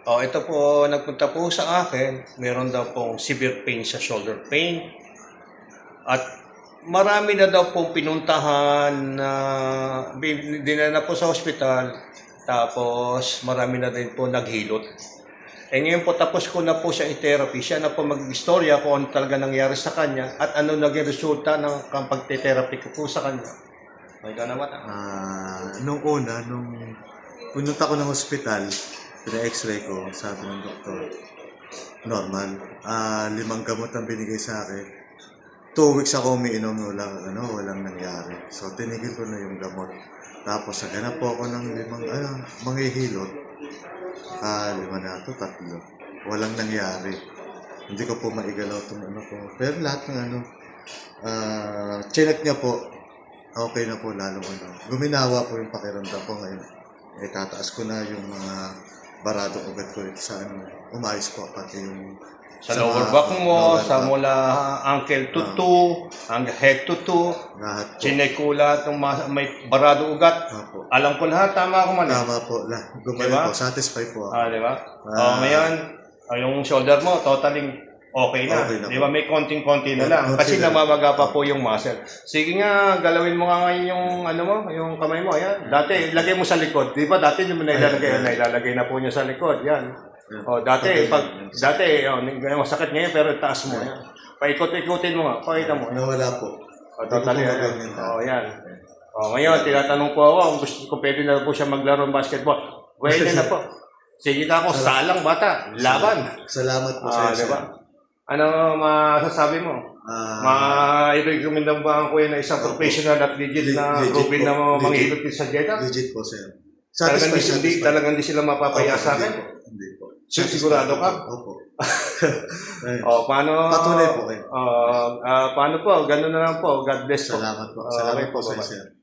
Ito po, nagpunta po sa akin, meron daw pong severe pain sa shoulder pain. At marami na daw pong pinuntahan na dinala po sa ospital. Tapos marami na din po naghilot. Ngayon po tapos ko na po siya i-therapy. Siya na po mag-istorya kung ano talaga nangyari sa kanya at ano naging resulta ng pag-therapy ko po sa kanya. May ka naman. Nung pununta ko ng ospital, pina-x-ray ko, sabi ng doktor, normal. 5 gamot ang binigay sa akin. 2 weeks ako umiinom, walang nangyari. So, tinigil ko na yung gamot. Tapos, naganap po ako ng 5 manghihilot. 5 na ito, 3. Walang nangyari. Hindi ko po maigalaw itong ko. Pero lahat ng chinek niya po, okay na po lalo Guminawa po yung pakiramdam ko ngayon. Tataas ko na yung mga barado ugat ko sa umayos po pati yung sa lower back mo, sa mula ankle to toe, head to toe, chinek ko lahat ng may barado ugat. Alam ko lahat, tama ako man. Tama po, gumaling po, satisfied po ako. Di ba? Ngayon, yung shoulder mo, totally okay na. Di ba? May konting-konti na lang. Kasi namamaga pa po yung muscle. Sige nga, galawin mo nga ngayon yung yung kamay mo. Ayan. Dati, ilagay mo sa likod. Di ba? Dati yung nailalagay na po niya sa likod. Yan. Dati, masakit ngayon pero taas mo. Yan. Paikot-ikutin mo nga. Pakita mo. Nawala po. Totally. Yan. Ngayon, tinatanong po ako kung pwede na po siya maglaro ng basketball. Pwede na po. Sige ka ako, salang bata. Laban. Salamat po sa diba? Ano masasabi mo? Ma-recommend ba ako na isang professional at legit na proven na manghihilot sa dieta? Legit po, sir. Talagang hindi sila mapapaya sa akin? Hindi po. Sigurado ka? Opo. Paano? Patunay po kayo. Paano po? Ganun na lang po. God bless po. Salamat po. Salamat po, sir.